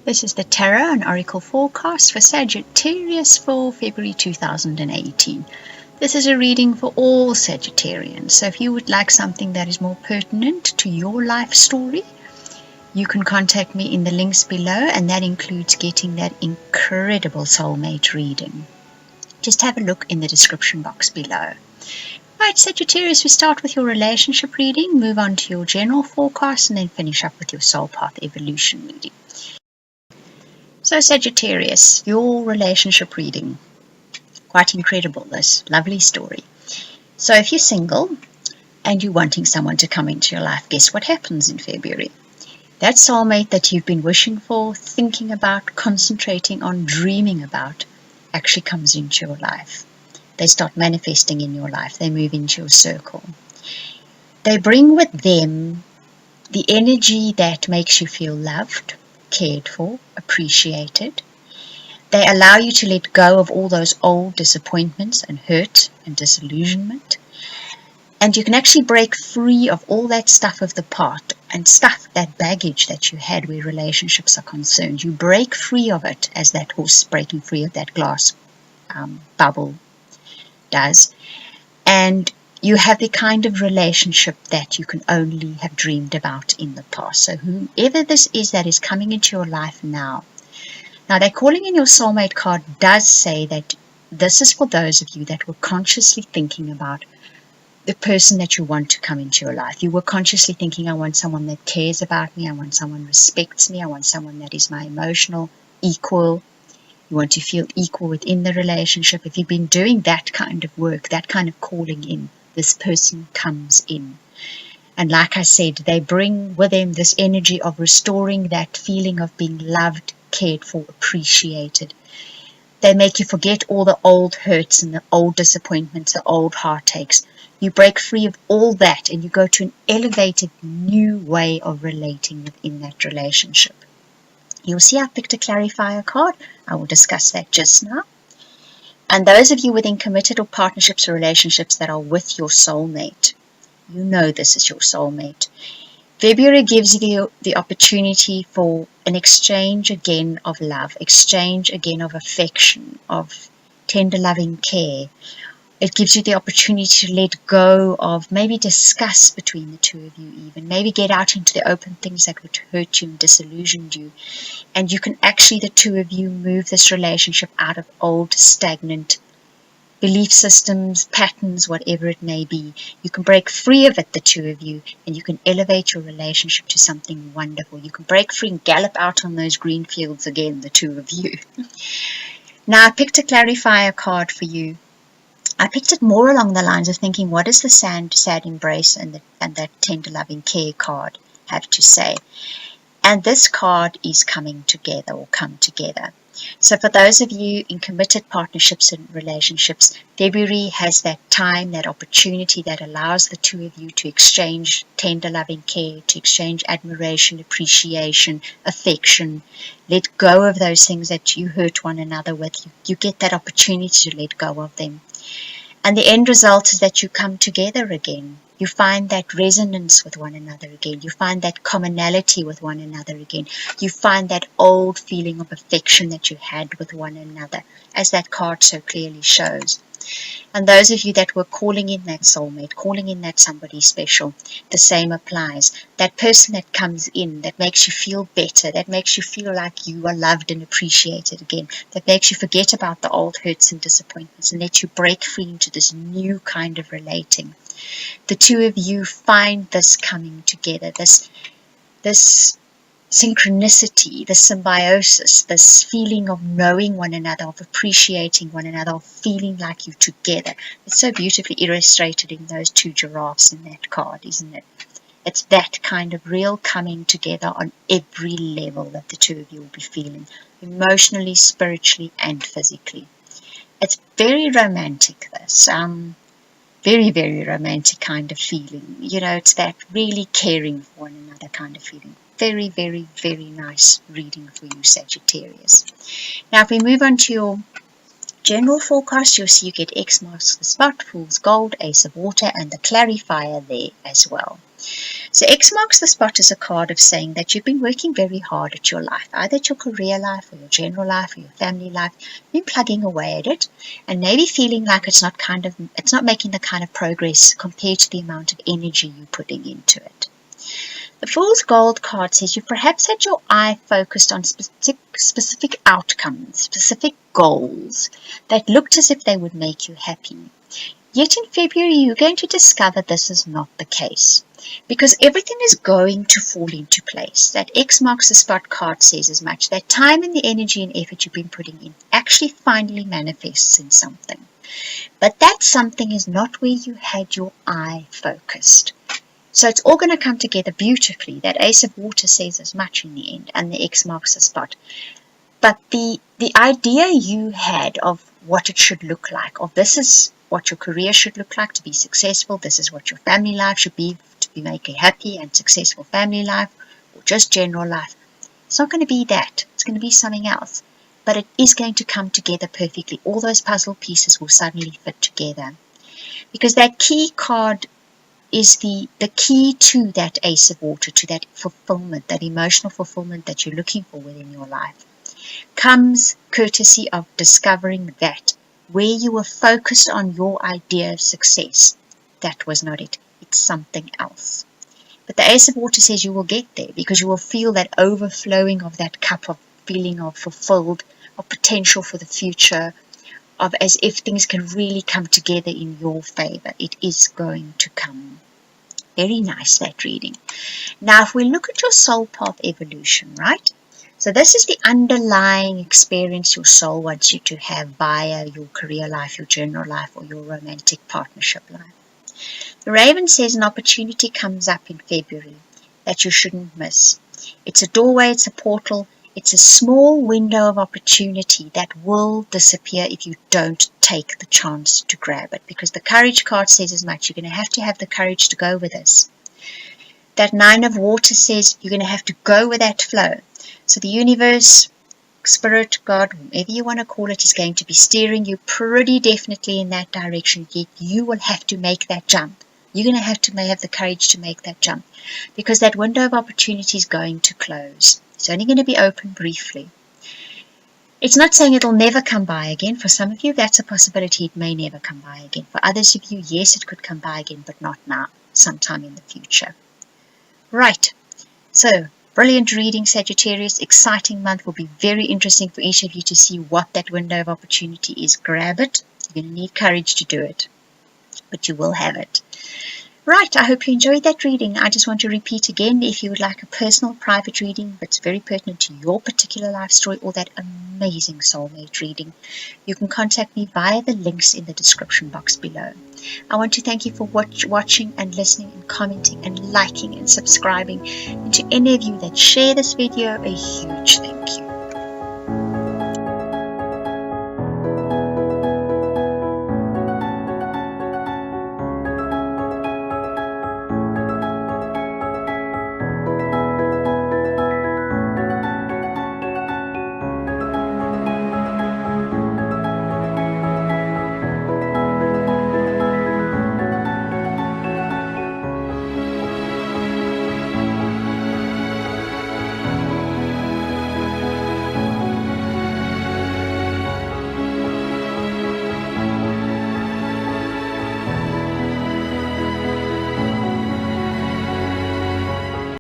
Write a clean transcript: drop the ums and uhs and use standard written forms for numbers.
This is the Tarot and Oracle forecast for Sagittarius for February 2018. This is a reading for all Sagittarians, so if you would like something that is more pertinent to your life story, you can contact me in the links below, and that includes getting that incredible soulmate reading. Just have a look in the description box below. Right, Sagittarius, we start with your relationship reading, move on to your general forecast, and then finish up with your soul path evolution reading. So Sagittarius, your relationship reading. Quite incredible, this lovely story. So if you're single and you're wanting someone to come into your life, guess what happens in February? That soulmate that you've been wishing for, thinking about, concentrating on, dreaming about, actually comes into your life. They start manifesting in your life. They move into your circle. They bring with them the energy that makes you feel loved, cared for, appreciated. They allow you to let go of all those old disappointments and hurt and disillusionment. And you can actually break free of all that stuff of the past and stuff, that baggage that you had where relationships are concerned. You break free of it as that horse breaking free of that glass bubble does. And you have the kind of relationship that you can only have dreamed about in the past. So whoever this is that is coming into your life now, they're calling in your soulmate card does say that this is for those of you that were consciously thinking about the person that you want to come into your life. You were consciously thinking, I want someone that cares about me, I want someone who respects me, I want someone that is my emotional equal. You want to feel equal within the relationship. If you've been doing that kind of work, that kind of calling in, this person comes in. And like I said, they bring with them this energy of restoring that feeling of being loved, cared for, appreciated. They make you forget all the old hurts and the old disappointments, the old heartaches. You break free of all that and you go to an elevated new way of relating within that relationship. You'll see I picked a clarifier card. I will discuss that just now. And those of you within committed or partnerships or relationships that are with your soulmate, you know this is your soulmate. February gives you the opportunity for an exchange again of love, exchange again of affection, of tender loving care. It gives you the opportunity to let go of, maybe discuss between the two of you even, maybe get out into the open things that would hurt you and disillusioned you. And you can actually, the two of you, move this relationship out of old, stagnant belief systems, patterns, whatever it may be. You can break free of it, the two of you, and you can elevate your relationship to something wonderful. You can break free and gallop out on those green fields again, the two of you. Now, I picked a clarifier card for you. I picked it more along the lines of thinking, what does the sad embrace and that tender loving care card have to say? And this card is coming together, or come together. So for those of you in committed partnerships and relationships, February has that time, that opportunity that allows the two of you to exchange tender loving care, to exchange admiration, appreciation, affection. Let go of those things that you hurt one another with. You get that opportunity to let go of them. And the end result is that you come together again. You find that resonance with one another again. You find that commonality with one another again. You find that old feeling of affection that you had with one another, as that card so clearly shows. And those of you that were calling in that soulmate, calling in that somebody special, the same applies. That person that comes in, that makes you feel better, that makes you feel like you are loved and appreciated again, that makes you forget about the old hurts and disappointments and lets you break free into this new kind of relating. The two of you find this coming together, this synchronicity, the symbiosis, this feeling of knowing one another, of appreciating one another, of feeling like you're together. It's so beautifully illustrated in those two giraffes in that card, isn't it? It's that kind of real coming together on every level that the two of you will be feeling, emotionally, spiritually, and physically. It's very romantic, this. Very, very romantic kind of feeling. You know, it's that really caring for one another kind of feeling. Very, very, very nice reading for you, Sagittarius. Now, if we move on to your general forecast, you'll see you get X marks the spot, Fool's Gold, Ace of Water, and the clarifier there as well. So X marks the spot as a card of saying that you've been working very hard at your life, either at your career life or your general life or your family life. You've been plugging away at it and maybe feeling like it's not making the kind of progress compared to the amount of energy you're putting into it. The Fool's Gold card says you perhaps had your eye focused on specific outcomes, specific goals that looked as if they would make you happy. Yet in February, you're going to discover this is not the case, because everything is going to fall into place. That X marks the spot card says as much. That time and the energy and effort you've been putting in actually finally manifests in something. But that something is not where you had your eye focused. So it's all going to come together beautifully. That Ace of Water says as much in the end, and the X marks the spot. But the idea you had of what it should look like, of this is what your career should look like to be successful, this is what your family life should be to make a happy and successful family life, or just general life, it's not going to be that. It's going to be something else. But it is going to come together perfectly. All those puzzle pieces will suddenly fit together. Because that key card is the key to that Ace of Water, to that fulfillment, that emotional fulfillment that you're looking for within your life, comes courtesy of discovering that where you were focused on your idea of success, that was not it. It's something else. But the Ace of Water says you will get there because you will feel that overflowing of that cup of feeling of fulfilled, of potential for the future, of as if things can really come together in your favor. It is going to come. Very nice, that reading. Now, if we look at your soul path evolution, right? So this is the underlying experience your soul wants you to have via your career life, your general life, or your romantic partnership life. The Raven says an opportunity comes up in February that you shouldn't miss. It's a doorway, it's a portal, it's a small window of opportunity that will disappear if you don't take the chance to grab it. Because the Courage card says as much. You're going to have the courage to go with this. That Nine of Water says you're going to have to go with that flow. So the universe, spirit, God, whatever you want to call it, is going to be steering you pretty definitely in that direction. Yet you will have to make that jump. You're going to have the courage to make that jump. Because that window of opportunity is going to close. It's only going to be open briefly. It's not saying it'll never come by again. For some of you, that's a possibility. It may never come by again. For others of you, yes, it could come by again, but not now. Sometime in the future. Right. So, brilliant reading, Sagittarius. Exciting month. Will be very interesting for each of you to see what that window of opportunity is. Grab it. You're going to need courage to do it. But you will have it. Right, I hope you enjoyed that reading. I just want to repeat again, if you would like a personal private reading that's very pertinent to your particular life story or that amazing soulmate reading, you can contact me via the links in the description box below. I want to thank you for watching and listening and commenting and liking and subscribing. And to any of you that share this video, a huge thank you.